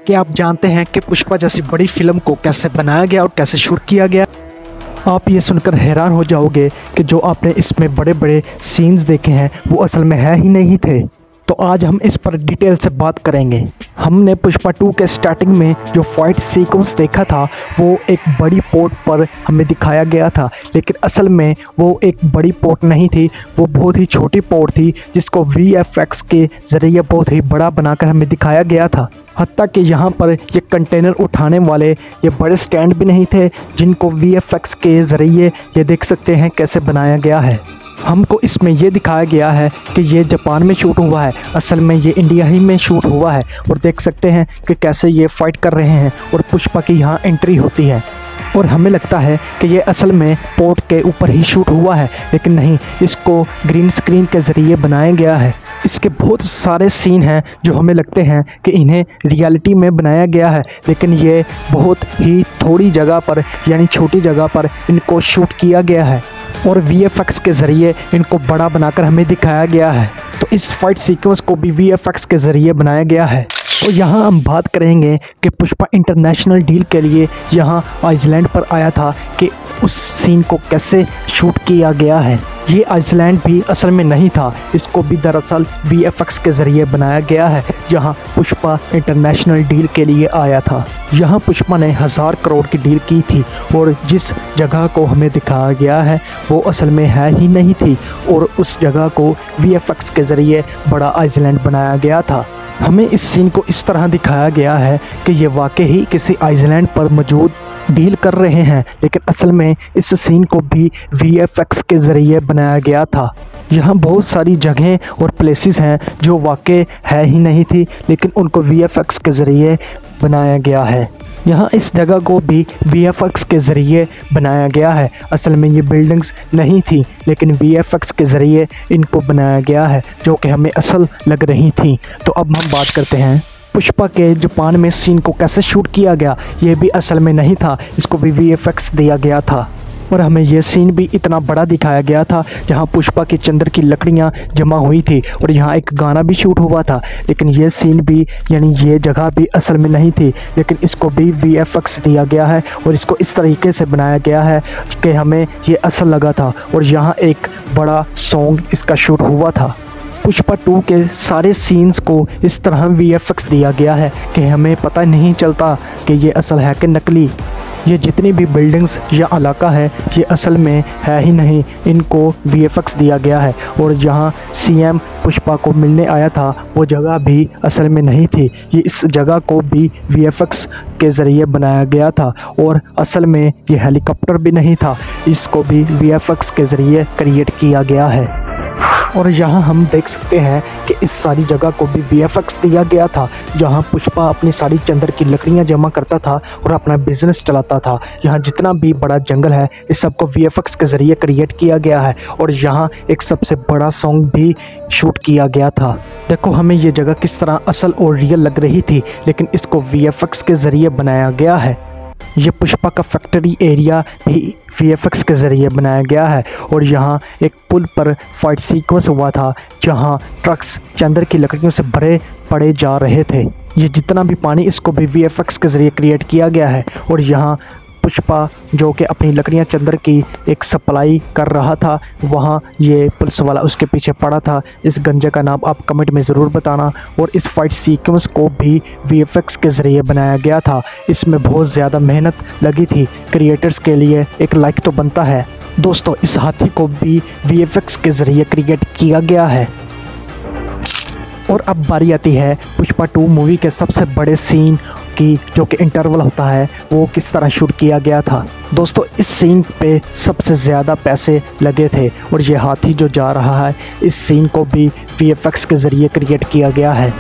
क्या आप जानते हैं कि पुष्पा जैसी बड़ी फिल्म को कैसे बनाया गया और कैसे शूट किया गया? आप ये सुनकर हैरान हो जाओगे कि जो आपने इसमें बड़े बड़े सीन्स देखे हैं वो असल में है ही नहीं थे। तो आज हम इस पर डिटेल से बात करेंगे। हमने पुष्पा 2 के स्टार्टिंग में जो फाइट सीक्वेंस देखा था वो एक बड़ी पोर्ट पर हमें दिखाया गया था, लेकिन असल में वो एक बड़ी पोर्ट नहीं थी, वो बहुत ही छोटी पोर्ट थी जिसको VFX के ज़रिए बहुत ही बड़ा बनाकर हमें दिखाया गया था। हत्ता कि यहाँ पर ये कंटेनर उठाने वाले ये बड़े स्टैंड भी नहीं थे जिनको VFX के ज़रिए ये देख सकते हैं कैसे बनाया गया है। हमको इसमें ये दिखाया गया है कि ये जापान में शूट हुआ है, असल में ये इंडिया ही में शूट हुआ है। और देख सकते हैं कि कैसे ये फाइट कर रहे हैं और पुष्पा की यहाँ एंट्री होती है। और हमें लगता है कि ये असल में पोर्ट के ऊपर ही शूट हुआ है, लेकिन नहीं, इसको ग्रीन स्क्रीन के ज़रिए बनाया गया है। इसके बहुत सारे सीन हैं जो हमें लगते हैं कि इन्हें रियलिटी में बनाया गया है, लेकिन ये बहुत ही थोड़ी जगह पर यानी छोटी जगह पर इनको शूट किया गया है और VFX के ज़रिए इनको बड़ा बनाकर हमें दिखाया गया है। तो इस फाइट सीक्वेंस को भी VFX के ज़रिए बनाया गया है। तो यहाँ हम बात करेंगे कि पुष्पा इंटरनेशनल डील के लिए यहाँ आइसलैंड पर आया था कि उस सीन को कैसे शूट किया गया है। ये आइसलैंड भी असल में नहीं था, इसको भी दरअसल VFX के ज़रिए बनाया गया है जहाँ पुष्पा इंटरनेशनल डील के लिए आया था। यहाँ पुष्पा ने 1000 करोड़ की डील की थी और जिस जगह को हमें दिखाया गया है वो असल में है ही नहीं थी और उस जगह को VFX के ज़रिए बड़ा आइसलैंड बनाया गया था। हमें इस सीन को इस तरह दिखाया गया है कि ये वाकई ही किसी आइसलैंड पर मौजूद डील कर रहे हैं, लेकिन असल में इस सीन को भी VFX के ज़रिए बनाया गया था। यहाँ बहुत सारी जगहें और प्लेसेस हैं जो वाकई है ही नहीं थी, लेकिन उनको VFX के ज़रिए बनाया गया है। यहाँ इस जगह को भी VFX के ज़रिए बनाया गया है। असल में ये बिल्डिंग्स नहीं थी, लेकिन VFX के ज़रिए इनको बनाया गया है जो कि हमें असल लग रही थी। तो अब हम बात करते हैं पुष्पा के जापान में सीन को कैसे शूट किया गया। ये भी असल में नहीं था, इसको भी VFX दिया गया था और हमें यह सीन भी इतना बड़ा दिखाया गया था जहाँ पुष्पा के चंदर की लकड़ियाँ जमा हुई थी और यहाँ एक गाना भी शूट हुआ था, लेकिन ये सीन भी यानी ये जगह भी असल में नहीं थी, लेकिन इसको भी VFX दिया गया है और इसको इस तरीके से बनाया गया है कि हमें ये असल लगा था और यहाँ एक बड़ा सॉन्ग इसका शूट हुआ था। पुष्पा 2 के सारे सीन्स को इस तरह VFX दिया गया है कि हमें पता नहीं चलता कि ये असल है कि नकली। ये जितनी भी बिल्डिंग्स या इलाका है ये असल में है ही नहीं, इनको VFX दिया गया है। और जहाँ CM पुष्पा को मिलने आया था वो जगह भी असल में नहीं थी, ये इस जगह को भी VFX के ज़रिए बनाया गया था। और असल में ये हेलीकॉप्टर भी नहीं था, इसको भी VFX के ज़रिए क्रिएट किया गया है। और यहाँ हम देख सकते हैं कि इस सारी जगह को भी VFX दिया गया था जहाँ पुष्पा अपनी सारी चंदर की लकड़ियाँ जमा करता था और अपना बिजनेस चलाता था। यहाँ जितना भी बड़ा जंगल है इस सब को VFX के ज़रिए क्रिएट किया गया है और यहाँ एक सबसे बड़ा सॉन्ग भी शूट किया गया था। देखो हमें ये जगह किस तरह असल और रियल लग रही थी, लेकिन इसको VFX के ज़रिए बनाया गया है। ये पुष्पा का फैक्ट्री एरिया भी VFX के ज़रिए बनाया गया है और यहाँ एक पुल पर फाइट सीक्वेंस हुआ था जहाँ ट्रक्स चंदर की लकड़ियों से भरे पड़े जा रहे थे। ये जितना भी पानी इसको भी VFX के ज़रिए क्रिएट किया गया है और यहाँ पुष्पा जो कि अपनी लकड़ियाँ चंदर की एक सप्लाई कर रहा था, वहाँ ये पुलिस वाला उसके पीछे पड़ा था। इस गंजे का नाम आप कमेंट में ज़रूर बताना। और इस फाइट सीक्वेंस को भी VFX के ज़रिए बनाया गया था, इसमें बहुत ज़्यादा मेहनत लगी थी। क्रिएटर्स के लिए एक लाइक तो बनता है। दोस्तों इस हाथी को भी VFX के ज़रिए क्रिएट किया गया है। और अब बारी आती है पुष्पा 2 मूवी के सबसे बड़े सीन की, जो कि इंटरवल होता है, वो किस तरह शूट किया गया था। दोस्तों इस सीन पे सबसे ज़्यादा पैसे लगे थे और ये हाथी जो जा रहा है इस सीन को भी VFX के ज़रिए क्रिएट किया गया है।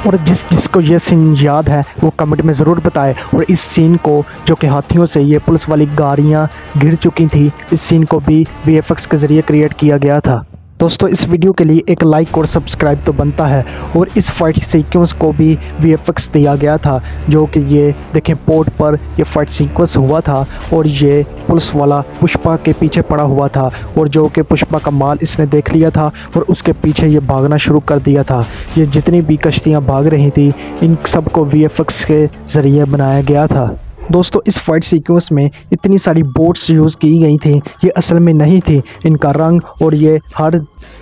और जिसको ये सीन याद है वो कमेंट में ज़रूर बताए। और इस सीन को जो कि हाथियों से ये पुलिस वाली गाड़ियाँ घिर चुकी थी, इस सीन को भी VFX के ज़रिए क्रिएट किया गया था। दोस्तों इस वीडियो के लिए एक लाइक और सब्सक्राइब तो बनता है। और इस फाइट सीक्वेंस को भी वीएफएक्स दिया गया था, जो कि ये देखें पोर्ट पर ये फाइट सीक्वेंस हुआ था और ये पुलिस वाला पुष्पा के पीछे पड़ा हुआ था और जो कि पुष्पा का माल इसने देख लिया था और उसके पीछे ये भागना शुरू कर दिया था। ये जितनी भी कश्तियाँ भाग रही थी इन सबको वीएफएक्स के ज़रिए बनाया गया था। दोस्तों इस फाइट सीक्वेंस में इतनी सारी बोट्स यूज़ की गई थी, ये असल में नहीं थी। इनका रंग और ये हर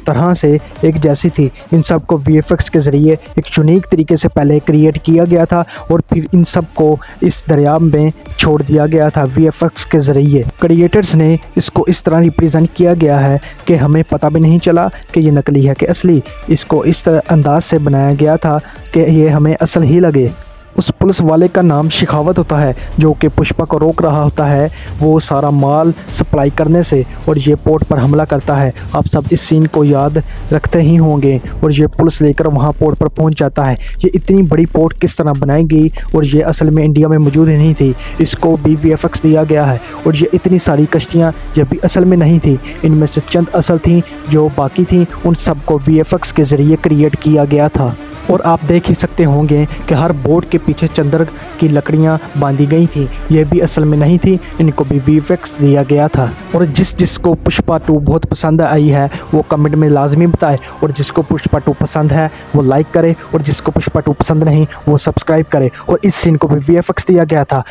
तरह से एक जैसी थी। इन सब को वीएफएक्स के ज़रिए एक यूनिक तरीके से पहले क्रिएट किया गया था और फिर इन सब को इस दरिया में छोड़ दिया गया था वीएफएक्स के ज़रिए। क्रिएटर्स ने इसको इस तरह रिप्रेजेंट किया गया है कि हमें पता भी नहीं चला कि ये नकली है कि असली। इसको इस तरह अंदाज से बनाया गया था कि ये हमें असल ही लगे। उस पुलिस वाले का नाम शिखावत होता है, जो कि पुष्पा को रोक रहा होता है वो सारा माल सप्लाई करने से, और ये पोर्ट पर हमला करता है। आप सब इस सीन को याद रखते ही होंगे। और ये पुलिस लेकर वहाँ पोर्ट पर पहुँच जाता है। ये इतनी बड़ी पोर्ट किस तरह बनाई गई और ये असल में इंडिया में मौजूद ही नहीं थी, इसको भी वीएफएक्स दिया गया है। और ये इतनी सारी कश्तियाँ ये भी असल में नहीं थी, इनमें से चंद असल थी, जो बाकी थी उन सबको वीएफएक्स के ज़रिए क्रिएट किया गया था। और आप देख ही सकते होंगे कि हर बोट के पीछे चंदर की लकड़ियां बांधी गई थी, ये भी असल में नहीं थी, इनको भी वीएफएक्स दिया गया था। और जिसको पुष्पा 2 बहुत पसंद आई है वो कमेंट में लाजमी बताए, और जिसको पुष्पा 2 पसंद है वो लाइक करे, और जिसको पुष्पा 2 पसंद नहीं वो सब्सक्राइब करे। और इस सीन को भी वीएफएक्स दिया गया था।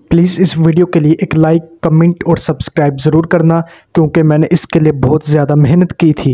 प्लीज़ इस वीडियो के लिए एक लाइक, कमेंट और सब्सक्राइब ज़रूर करना, क्योंकि मैंने इसके लिए बहुत ज़्यादा मेहनत की थी।